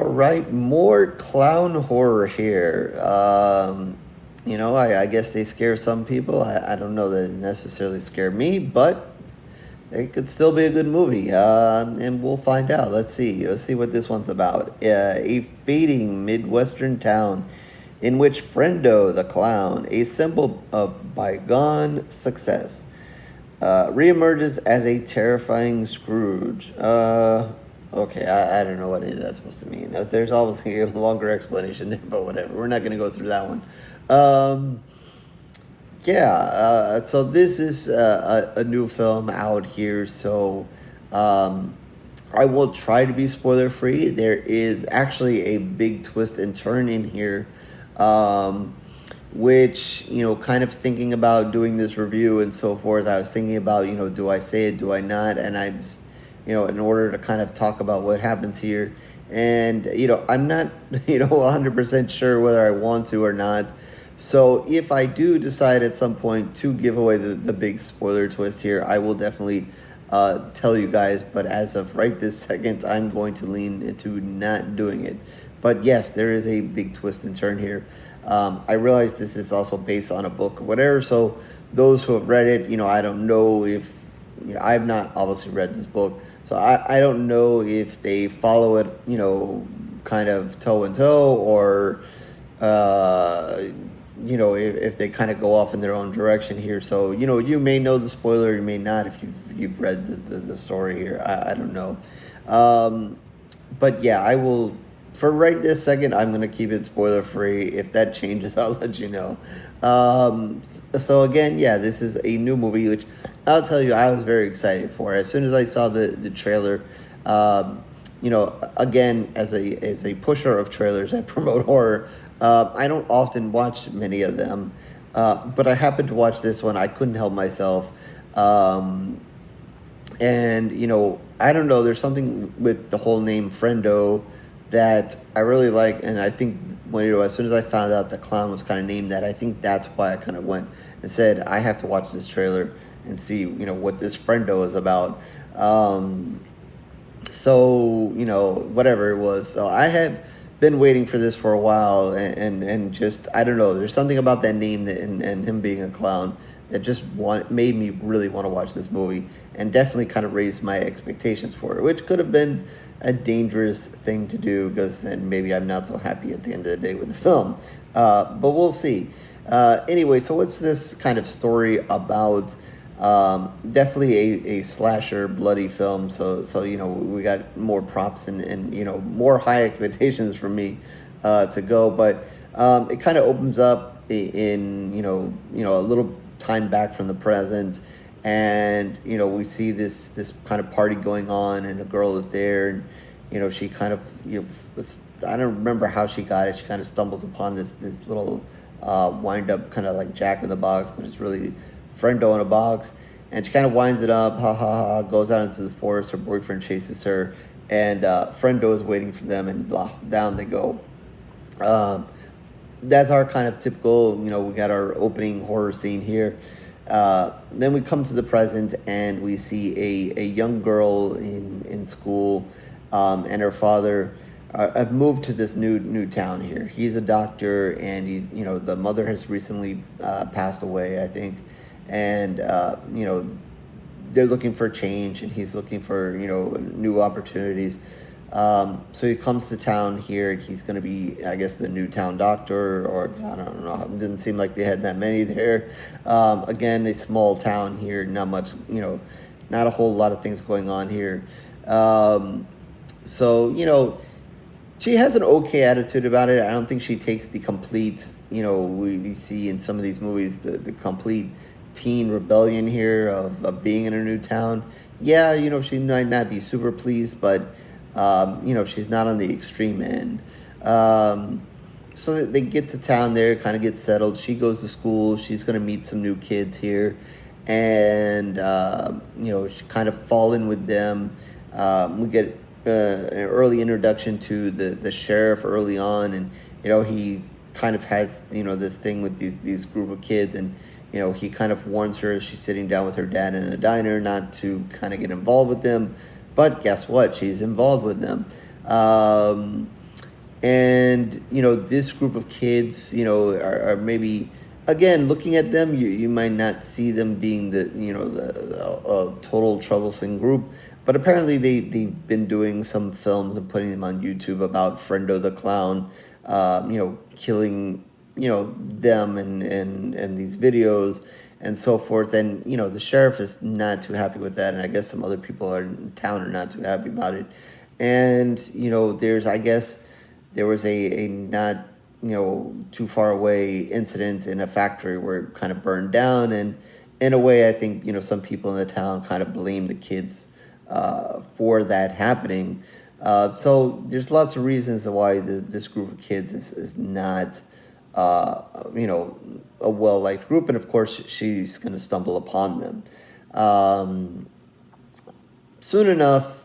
right, more clown horror here. I guess they scare some people. I don't know that it necessarily scare me, but it could still be a good movie. And we'll find out. Let's see. Let's see what this one's about. A fading midwestern town in which Frendo the clown, a symbol of bygone success, reemerges as a terrifying Scrooge. Okay, I don't know what any of that's supposed to mean. There's always a longer explanation there, but whatever. We're not going to go through that one. So this is a new film out here, so I will try to be spoiler free. There is actually a big twist and turn in here, which, kind of thinking about doing this review and so forth, I was thinking about, do I say it, do I not? And I'm, in order to kind of talk about what happens here. And, I'm not, 100% sure whether I want to or not. So if I do decide at some point to give away the big spoiler twist here, I will definitely tell you guys. But as of right this second, I'm going to lean into not doing it. But yes, there is a big twist and turn here. I realize this is also based on a book or whatever. So those who have read it, I don't know if, I've not obviously read this book. So I don't know if they follow it, kind of toe and toe, or, if they kind of go off in their own direction here. So, you may know the spoiler, you may not if you've read the story here. I don't know. But yeah, I will, for right this second, I'm going to keep it spoiler free. If that changes, I'll let you know. So again, yeah, this is a new movie, which I'll tell you, I was very excited for. As soon as I saw the trailer, again, as a pusher of trailers that promote horror, I don't often watch many of them, but I happened to watch this one. I couldn't help myself. And, I don't know, there's something with the whole name Frendo that I really like, and I think as soon as I found out the clown was kind of named that, I think that's why I kind of went and said, I have to watch this trailer and see, what this Frendo is about. Whatever it was. So I have been waiting for this for a while, and just, I don't know, there's something about that name and him being a clown that just made me really want to watch this movie, and definitely kind of raised my expectations for it, which could have been a dangerous thing to do, because then maybe I'm not so happy at the end of the day with the film. But we'll see. Anyway, so what's this kind of story about? Definitely a slasher, bloody film. So we got more props and more high expectations from me to go. But it kind of opens up in a little time back from the present, and we see this kind of party going on, and a girl is there, and she kind of I don't remember how she got it. She kind of stumbles upon this little wind up kind of like Jack in the Box, but it's really Frendo in a box, and she kind of winds it up, goes out into the forest. Her boyfriend chases her, and Frendo is waiting for them, and down they go. That's our kind of typical, we got our opening horror scene here. Then we come to the present, and we see a young girl in school, and her father have moved to this new town here. He's a doctor, and the mother has recently passed away, I think, and they're looking for change, and he's looking for new opportunities. So he comes to town here, and he's going to be, I guess, the new town doctor, or I don't know. It didn't seem like they had that many there. Again, a small town here, not much, not a whole lot of things going on here. She has an okay attitude about it. I don't think she takes the complete, we see in some of these movies, the complete teen rebellion here of being in a new town. Yeah, she might not be super pleased, but she's not on the extreme end. So they get to town there, kind of get settled. She goes to school. She's going to meet some new kids here. And, she kind of fall in with them. We get an early introduction to the sheriff early on. And, he kind of has, this thing with these group of kids. And, he kind of warns her as she's sitting down with her dad in a diner not to kind of get involved with them. But guess what? She's involved with them. And this group of kids are maybe, again, looking at them, you might not see them being the total troublesome group, but apparently they've been doing some films and putting them on YouTube about Frendo the clown, killing them and these videos and so forth. And the sheriff is not too happy with that, and I guess some other people in town are not too happy about it. And there's, I guess, there was a not too far away incident in a factory where it kind of burned down, and in a way I think some people in the town kind of blame the kids for that happening. So there's lots of reasons why this group of kids is not a well-liked group, and of course she's going to stumble upon them. Soon enough,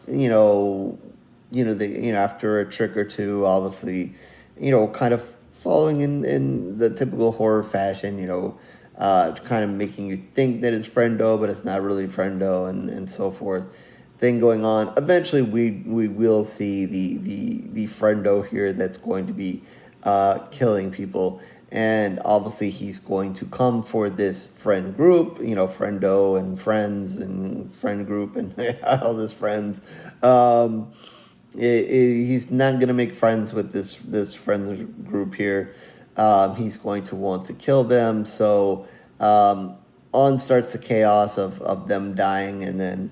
after a trick or two, obviously, kind of following in the typical horror fashion, kind of making you think that it's Frendo, but it's not really Frendo, and so forth. Thing going on. Eventually, we will see the Frendo here that's going to be killing people, and obviously he's going to come for this friend group, Frendo and friends and friend group and all this friends. He's not going to make friends with this friend group here. He's going to want to kill them. So on starts the chaos of them dying, and then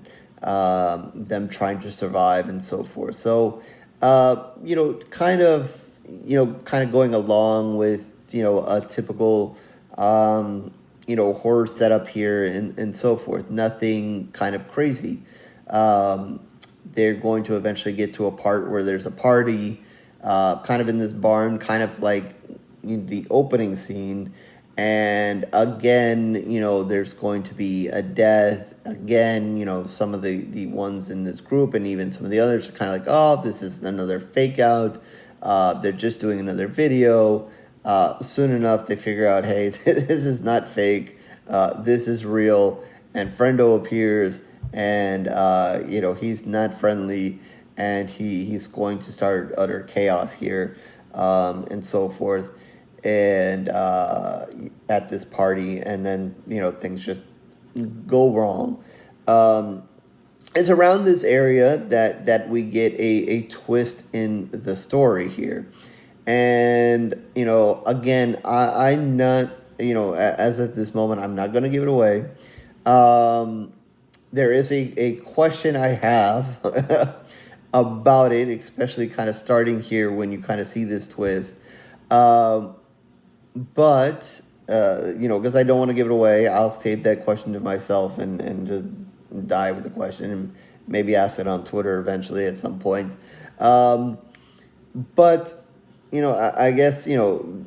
them trying to survive and so forth. So kind of going along with a typical horror setup here and so forth. Nothing kind of crazy. They're going to eventually get to a part where there's a party, kind of in this barn, kind of like the opening scene. And again, there's going to be a death. Again, some of the ones in this group and even some of the others are kind of like, oh, this is another fake out. They're just doing another video. Soon enough, they figure out, hey, this is not fake. This is real. And Frendo appears, and he's not friendly, and he's going to start utter chaos here, and so forth, and at this party, and then things just go wrong. It's around this area that we get a twist in the story here, and again, I'm not as at this moment, I'm not going to give it away. There is a question I have about it, especially kind of starting here when you kind of see this twist. But, because I don't want to give it away, I'll save that question to myself and just die with the question and maybe ask it on Twitter eventually at some point. But, I guess,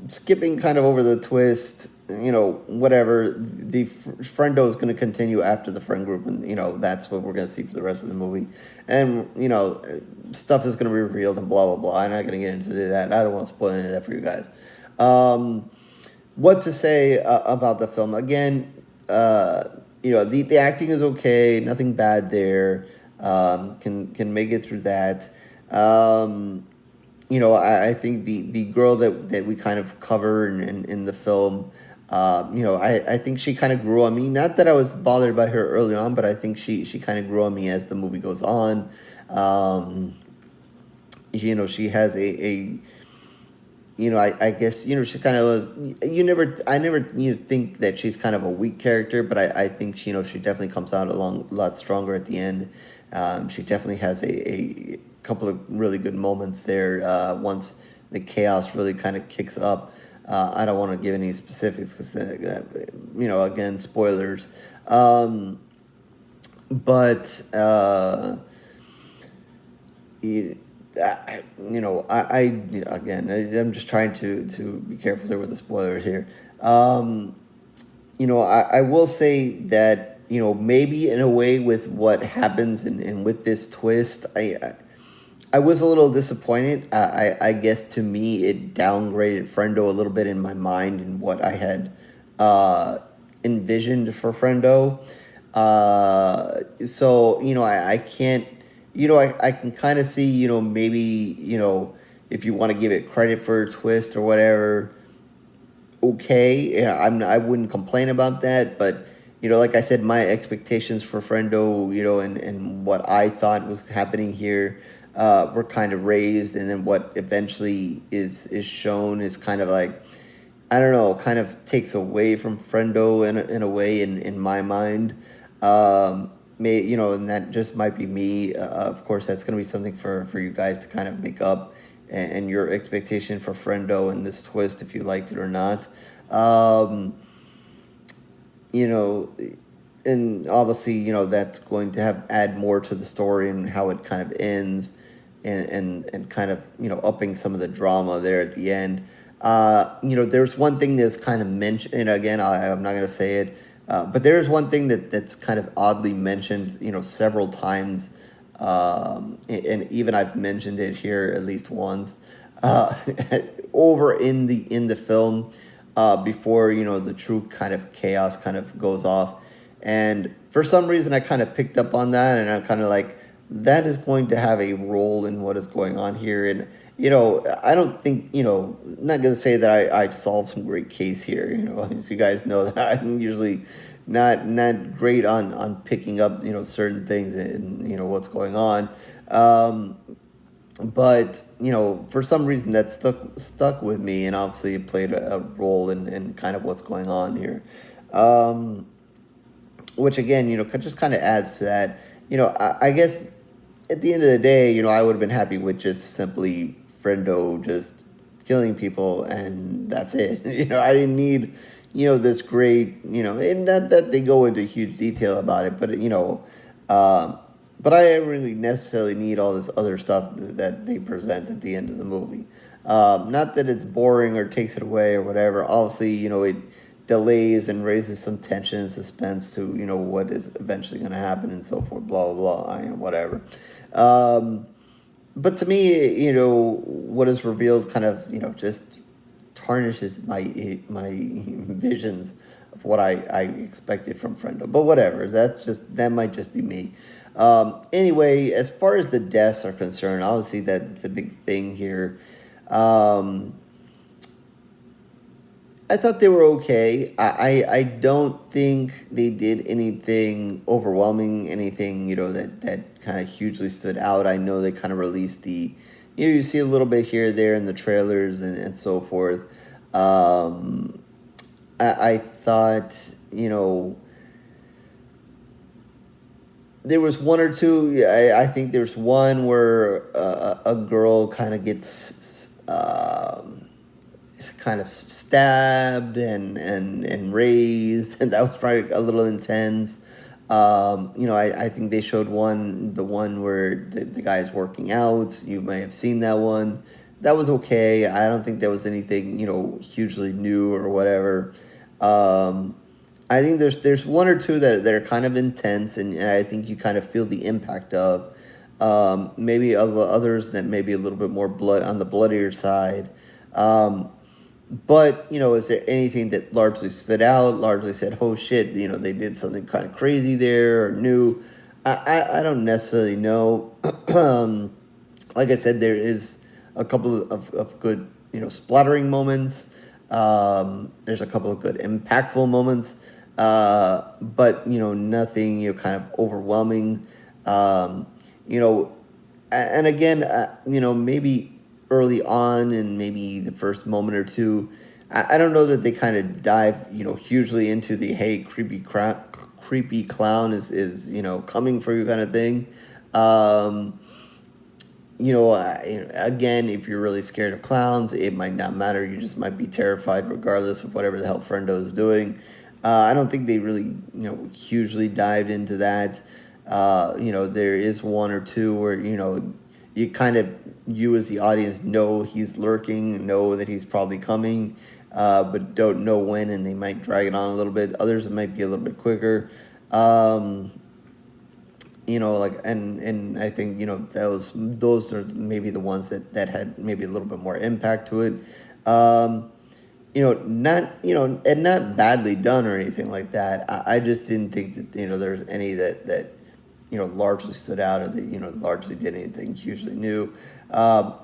skipping kind of over the twist, whatever, the Frendo is going to continue after the friend group, and that's what we're going to see for the rest of the movie, and stuff is going to be revealed and blah blah blah. I'm not going to get into that. I don't want to spoil any of that for you guys. What to say about the film? Again, the acting is okay, nothing bad there. Can make it through that. I think the girl that we kind of cover in the film, I think she kind of grew on me. Not that I was bothered by her early on, but I think she kind of grew on me as the movie goes on. She has I guess, she kind of was, I never think that she's kind of a weak character, but I think, she definitely comes out a lot stronger at the end. She definitely has a couple of really good moments there once the chaos really kind of kicks up. I don't want to give any specifics because, again, spoilers. But I'm just trying to be careful there with the spoilers here. I will say that, maybe in a way with what happens and with this twist, I was a little disappointed. I guess to me it downgraded Frendo a little bit in my mind and what I had envisioned for Frendo. So I can't. I can kind of see, maybe, if you want to give it credit for a twist or whatever, okay. Yeah, I wouldn't complain about that, but like I said, my expectations for Frendo, and what I thought was happening here, were kind of raised, and then what eventually is shown is kind of like, I don't know, kind of takes away from Frendo in a way in my mind. And that just might be me. Of course, that's going to be something for you guys to kind of make up, and your expectation for Frendo and this twist, if you liked it or not. You know, and obviously, that's going to add more to the story and how it kind of ends, and kind of, upping some of the drama there at the end. There's one thing that's kind of mentioned, and again, I'm not going to say it, but there's one thing that's kind of oddly mentioned, several times, and even I've mentioned it here at least once, over in the film, before the true kind of chaos kind of goes off, and for some reason I kind of picked up on that, and I'm kind of like, that is going to have a role in what is going on here. And I don't think, I'm not going to say that I've solved some great case here. As you guys know, that I'm usually not great on picking up certain things and what's going on. But for some reason that stuck with me, and obviously it played a role in kind of what's going on here, which again just kind of adds to that. I guess at the end of the day, I would have been happy with just simply Frendo just killing people, and that's it. I didn't need this great, and not that they go into huge detail about it, but but I didn't really necessarily need all this other stuff that they present at the end of the movie. Not that it's boring or takes it away or whatever. Obviously, it delays and raises some tension and suspense to, what is eventually going to happen and so forth, blah, blah, blah, whatever. But to me, what is revealed kind of, just tarnishes my visions of what I expected from Frendo. But whatever, that might just be me. Anyway, as far as the deaths are concerned, obviously that's a big thing here. I thought they were okay. I don't think they did anything overwhelming, anything, that kind of hugely stood out. I know they kind of released you see a little bit here, there in the trailers and so forth. I thought, there was one or two. I think there's one where a girl kind of gets kind of stabbed and raised, and that was probably a little intense. I think they showed the one where the guy is working out. You may have seen that one. That was okay. I don't think there was anything, hugely new or whatever. I think there's one or two that are kind of intense, and I think you kind of feel the impact of. Maybe of the others that may be a little bit more blood on the bloodier side. But, is there anything that largely stood out, largely said, oh shit, they did something kind of crazy there or new? I don't necessarily know. Like I said, there is a couple of good, splattering moments. There's a couple of good impactful moments. But, nothing, kind of overwhelming. And again, maybe early on, and maybe the first moment or two, I don't know that they kind of dive, hugely into the, hey, creepy clown is coming for you kind of thing. Again, if you're really scared of clowns, it might not matter. You just might be terrified regardless of whatever the hell Frendo is doing. I don't think they really, hugely dived into that. There is one or two where, you kind of, you as the audience know he's lurking, know that he's probably coming, but don't know when, and they might drag it on a little bit. Others, it might be a little bit quicker. And I think, those are maybe the ones that had maybe a little bit more impact to it. Not badly done or anything like that. I just didn't think that, there's any that largely stood out or that, largely did anything hugely new.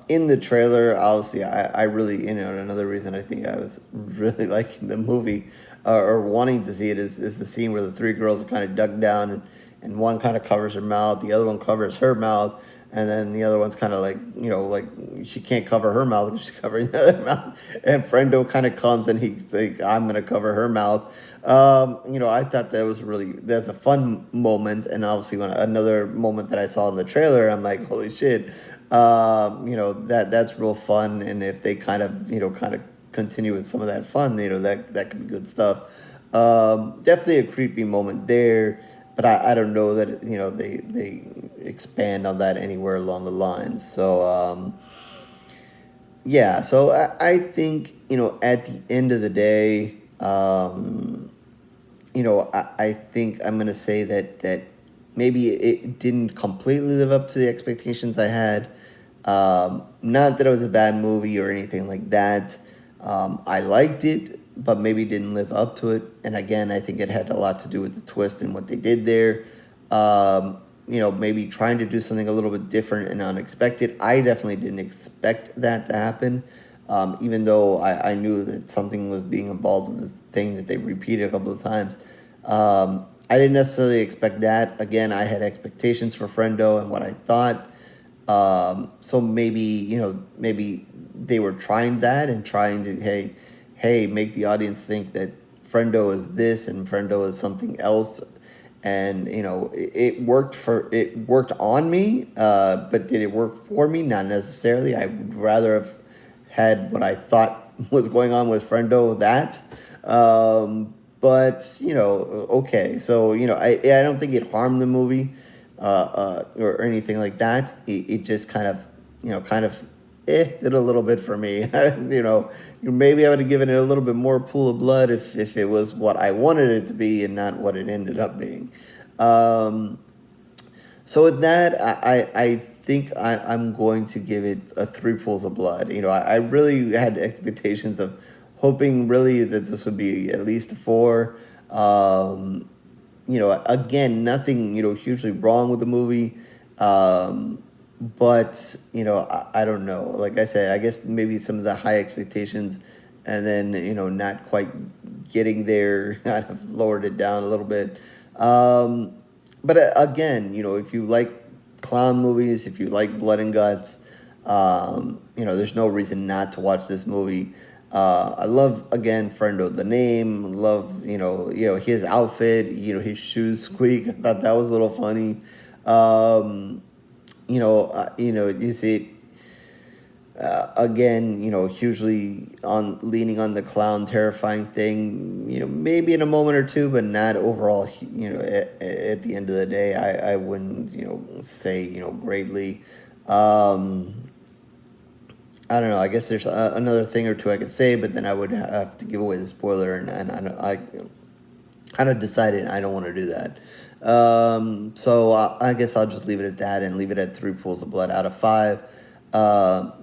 In the trailer, obviously, I really, another reason I think I was really liking the movie or wanting to see it is the scene where the three girls are kind of dug down and one kind of covers her mouth, the other one covers her mouth, and then the other one's kind of like, like she can't cover her mouth, she's covering the other mouth. And Frendo kind of comes and he's like, I'm going to cover her mouth. I thought that's a fun moment. And obviously, another moment that I saw in the trailer, I'm like, holy shit, that's real fun. And if they kind of continue with some of that fun, that could be good stuff. Definitely a creepy moment there. But I don't know that, they expand on that anywhere along the lines. So, so I think, at the end of the day, I think I'm going to say that maybe it didn't completely live up to the expectations I had. Not that it was a bad movie or anything like that. I liked it, but maybe didn't live up to it. And again, I think it had a lot to do with the twist and what they did there. Maybe trying to do something a little bit different and unexpected. I definitely didn't expect that to happen, even though I knew that something was being involved with this thing that they repeated a couple of times. I didn't necessarily expect that. Again, I had expectations for Frendo and what I thought. So maybe they were trying that and trying to, hey, make the audience think that Frendo is this and Frendo is something else. And, it worked on me, but did it work for me? Not necessarily. I would rather have had what I thought was going on with Frendo, but, okay. So, I don't think it harmed the movie, or anything like that. It just kind of did a little bit for me. Maybe I would have given it a little bit more Pool of Blood if it was what I wanted it to be and not what it ended up being. So with that, I think I'm going to give it a 3 Pools of Blood. I really had expectations of hoping really that this would be at least a 4. Again, nothing, hugely wrong with the movie. But, I don't know. Like I said, I guess maybe some of the high expectations and then, not quite getting there kind of lowered it down a little bit. But again, if you like clown movies, if you like blood and guts, there's no reason not to watch this movie. I love, again, Frendo, the name, love, his outfit, his shoes squeak. I thought that was a little funny. You see, again, hugely leaning on the clown terrifying thing, maybe in a moment or two, but not overall, at the end of the day, I wouldn't, say, greatly. I don't know, I guess there's another thing or two I could say, but then I would have to give away the spoiler, and I kind of decided I don't want to do that. So I guess I'll just leave it at that and leave it at 3 Pools of Blood out of 5. Not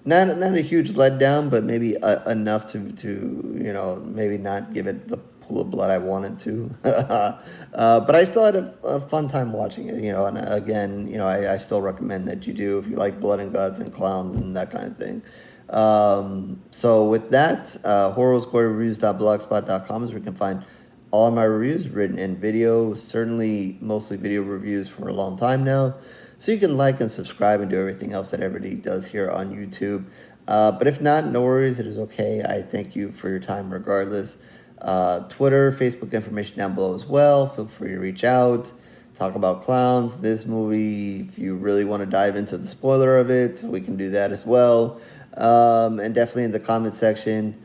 a huge letdown, but maybe enough to maybe not give it the Pool of Blood I wanted to. But I still had a fun time watching it, and again, I still recommend that you do if you like blood and guts and clowns and that kind of thing. So with that, horrorscorereviews.blogspot.com is where you can find all of my reviews, written and video, certainly mostly video reviews for a long time now. So you can like and subscribe and do everything else that everybody does here on YouTube. But if not, no worries, it is okay. I thank you for your time regardless. Twitter, Facebook information down below as well. Feel free to reach out, talk about clowns, this movie. If you really want to dive into the spoiler of it, we can do that as well. And definitely in the comment section.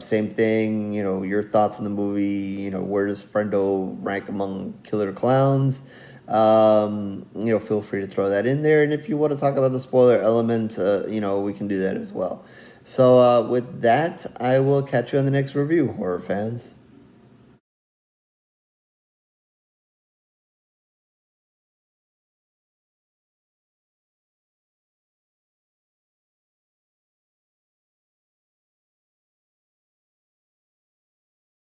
Same thing, your thoughts on the we where does Frendo rank among killer clowns? Feel free to throw that in there. And if you want to talk about the spoiler element, we can do that as well. So with that, I will catch you on the next review, horror fans.